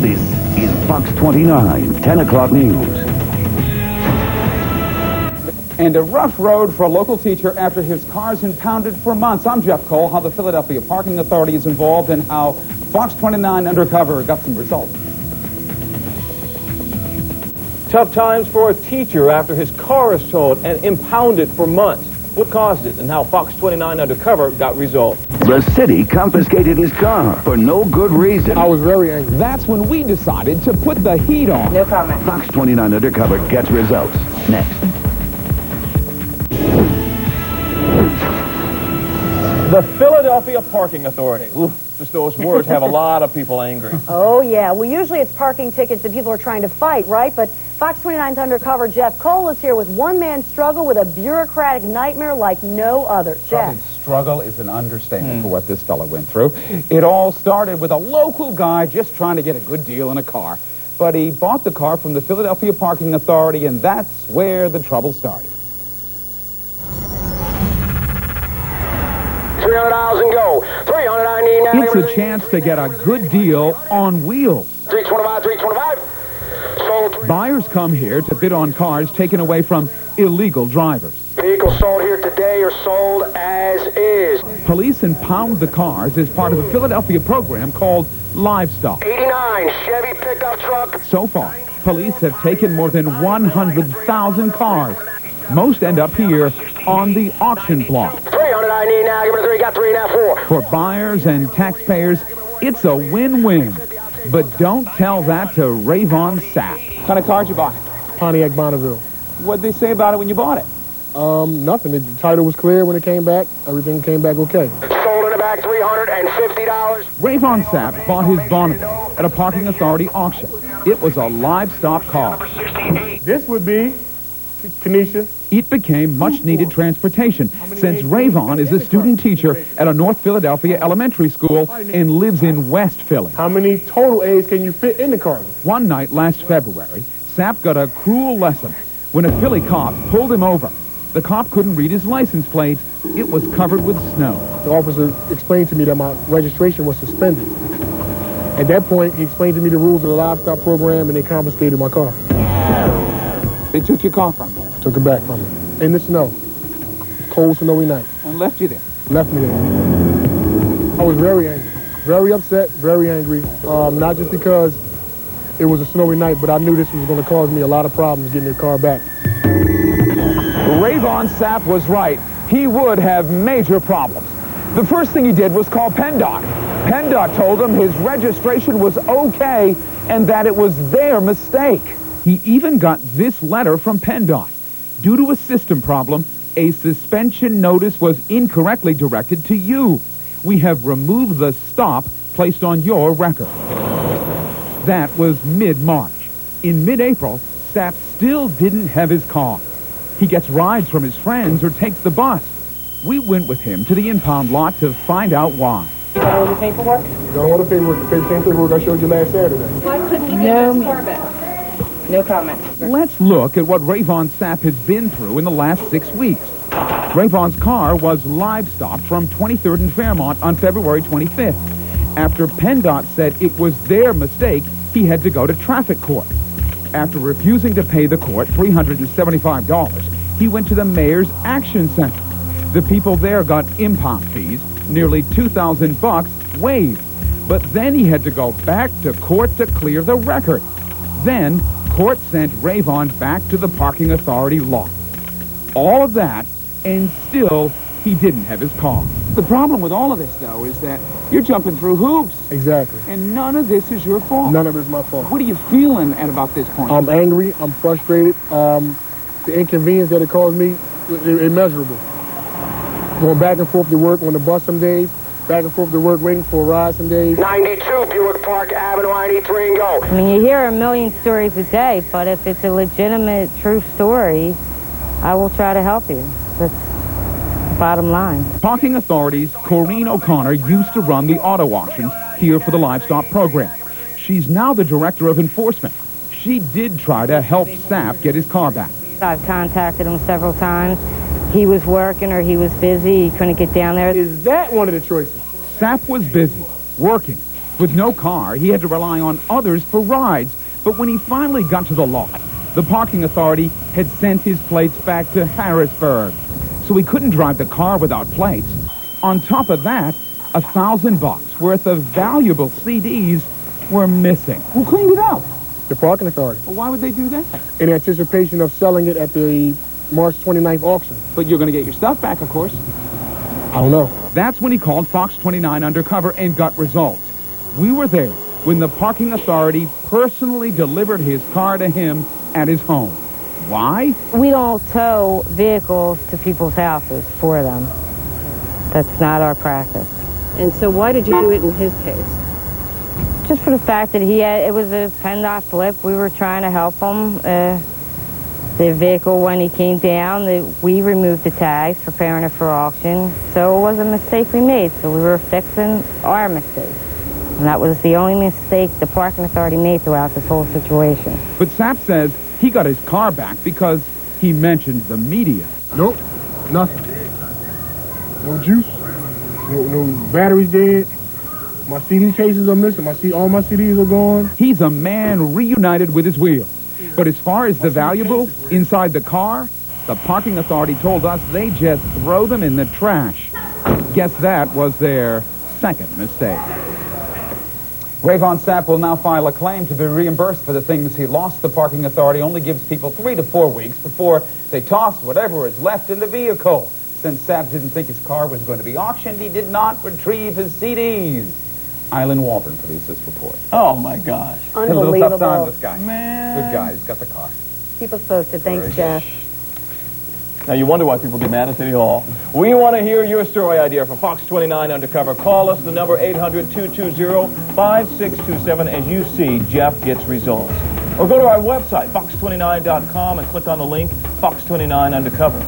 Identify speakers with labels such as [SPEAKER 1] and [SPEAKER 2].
[SPEAKER 1] This is Fox 29, 10 o'clock news.
[SPEAKER 2] And a rough road for a local teacher after his car's impounded for months. I'm Jeff Cole. How the Philadelphia Parking Authority is involved and how Fox 29 Undercover got some results.
[SPEAKER 3] Tough times for a teacher after his car is towed and impounded for months. What caused it and how Fox 29 Undercover got resolved.
[SPEAKER 1] The city confiscated his car for no good reason.
[SPEAKER 4] I was very angry.
[SPEAKER 2] That's when we decided to put the heat on.
[SPEAKER 5] No comment.
[SPEAKER 1] Fox 29 Undercover gets results next.
[SPEAKER 3] The Philadelphia Parking Authority. Oof, just those words have a lot of people angry.
[SPEAKER 5] Oh, yeah. Well, usually it's parking tickets that people are trying to fight, right? But Fox 29's Undercover Jeff Cole is here with one-man struggle with a bureaucratic nightmare like no other. Jeff.
[SPEAKER 2] Struggle is an understatement for what this fellow went through. It all started with a local guy just trying to get a good deal in a car. But he bought the car from the Philadelphia Parking Authority, and that's where the trouble started.
[SPEAKER 4] 300 miles and go. 300 I need now.
[SPEAKER 2] It's a chance to get a good deal on wheels.
[SPEAKER 4] 325, 325. Sold.
[SPEAKER 2] Buyers come here to bid on cars taken away from illegal drivers.
[SPEAKER 4] Vehicles sold here today are sold as is.
[SPEAKER 2] Police impound the cars as part of a Philadelphia program called Livestock.
[SPEAKER 4] 89 Chevy pickup truck.
[SPEAKER 2] So far, police have taken more than 100,000 cars. Most end up here on the auction block.
[SPEAKER 4] 300 I need now. Give me 3. Got 3 now. 4.
[SPEAKER 2] For buyers and taxpayers, it's a win-win. But don't tell that to Rayvon Sapp. What kind of car did you buy?
[SPEAKER 4] Pontiac Bonneville.
[SPEAKER 2] What did they say about it when you bought it?
[SPEAKER 4] Nothing. The title was clear when it came back. Everything came back okay. Sold in the back $350.
[SPEAKER 2] Rayvon Sapp bought his Bonneville at a parking authority auction. It was a livestock car.
[SPEAKER 4] This would be Kenesha.
[SPEAKER 2] It became much-needed transportation since Rayvon is a student teacher at a North Philadelphia elementary school and lives in West Philly.
[SPEAKER 4] How many total A's can you fit in the car?
[SPEAKER 2] One night last February, Sapp got a cruel lesson when a Philly cop pulled him over. The cop couldn't read his license plate. It was covered with snow.
[SPEAKER 4] The officer explained to me that my registration was suspended. At that point, he explained to me the rules of the livestock program, and they confiscated my car.
[SPEAKER 2] They took your car from you
[SPEAKER 4] Took it back from me. In the snow. Cold, snowy night.
[SPEAKER 2] and left you there.
[SPEAKER 4] Left me there. I was very angry. Very upset, very angry. Not just because it was a snowy night, but I knew this was going to cause me a lot of problems getting the car back.
[SPEAKER 2] Rayvon Sapp was right. He would have major problems. The first thing he did was call PennDOT. PennDOT told him his registration was okay and that it was their mistake. He even got this letter from PennDOT. Due to a system problem, a suspension notice was incorrectly directed to you. We have removed the stop placed on your record. That was mid-March. In mid-April, Sapp still didn't have his car. He gets rides from his friends or takes the bus. We went with him to the impound lot to find out why.
[SPEAKER 5] You got all the paperwork?
[SPEAKER 4] Got all the paperwork, the same paperwork I showed you last Saturday.
[SPEAKER 5] Why couldn't you get this car back? No comment.
[SPEAKER 2] Let's look at what Rayvon Sapp has been through in the last 6 weeks. Rayvon's car was livestock from 23rd and Fairmont on February 25th. After PennDOT said it was their mistake, he had to go to traffic court. After refusing to pay the court $375, he went to the mayor's action center. The people there got impound fees, nearly $2,000 waived. But then he had to go back to court to clear the record. Then court sent Rayvon back to the parking authority lot. All of that, and still he didn't have his car. The problem with all of this, though, is that you're jumping through hoops.
[SPEAKER 4] Exactly.
[SPEAKER 2] And none of this is your fault.
[SPEAKER 4] None of it's my fault.
[SPEAKER 2] What are you feeling at about this point?
[SPEAKER 4] I'm angry. I'm frustrated. The inconvenience that it caused me is immeasurable. Going back and forth to work on the bus some days, back and forth to work waiting for a ride some days. 92 Buick Park Avenue, I need 3 and go.
[SPEAKER 6] I mean, you hear a million stories a day, but if it's a legitimate, true story, I will try to help you. That's the bottom line.
[SPEAKER 2] Parking authorities Corinne O'Connor used to run the auto auctions here for the livestock program. She's now the director of enforcement. She did try to help Sapp get his car back.
[SPEAKER 6] I've contacted him several times. He was working or he was busy. He couldn't get down there.
[SPEAKER 4] Is that one of the choices?
[SPEAKER 2] Sapp was busy, working. With no car, he had to rely on others for rides. But when he finally got to the lot, the parking authority had sent his plates back to Harrisburg. So he couldn't drive the car without plates. On top of that, $1,000 worth of valuable CDs were missing. Who cleaned it up?
[SPEAKER 4] The parking authority.
[SPEAKER 2] Well, why would they do that?
[SPEAKER 4] In anticipation of selling it at the March 29th auction.
[SPEAKER 2] But you're going to get your stuff back, of course.
[SPEAKER 4] I don't know.
[SPEAKER 2] That's when he called Fox 29 undercover and got results. We were there when the parking authority personally delivered his car to him at his home. Why?
[SPEAKER 6] We don't tow vehicles to people's houses for them. That's not our practice.
[SPEAKER 7] And so why did you do it in his case?
[SPEAKER 6] Just for the fact that it was a PennDOT flip. We were trying to help him. The vehicle, when he came down, we removed the tags, preparing it for auction. So it was a mistake we made. So we were fixing our mistake. And that was the only mistake the parking authority made throughout this whole situation.
[SPEAKER 2] But Sapp says he got his car back because he mentioned the media.
[SPEAKER 4] Nope, nothing. No juice, no batteries dead. My CD cases are missing. All my CDs are gone.
[SPEAKER 2] He's a man reunited with his wheels. But as far as the valuable inside the car, the parking authority told us they just throw them in the trash. Guess that was their second mistake. Rayvon Sapp will now file a claim to be reimbursed for the things he lost. The parking authority only gives people 3 to 4 weeks before they toss whatever is left in the vehicle. Since Sapp didn't think his car was going to be auctioned, he did not retrieve his CDs. Eileen Waldron produced this report.
[SPEAKER 3] Oh, my gosh.
[SPEAKER 2] Had a little tough time,
[SPEAKER 5] Unbelievable.
[SPEAKER 2] this guy.
[SPEAKER 3] Man.
[SPEAKER 2] Good guy. He's got the car.
[SPEAKER 5] Keep us posted. Thanks,
[SPEAKER 2] Very
[SPEAKER 5] Jeff.
[SPEAKER 3] Now, you wonder why people get mad at City Hall. We want to hear your story idea for Fox 29 Undercover. Call us, the number 800-220-5627, as you see Jeff gets results. Or go to our website, fox29.com, and click on the link, Fox 29 Undercover.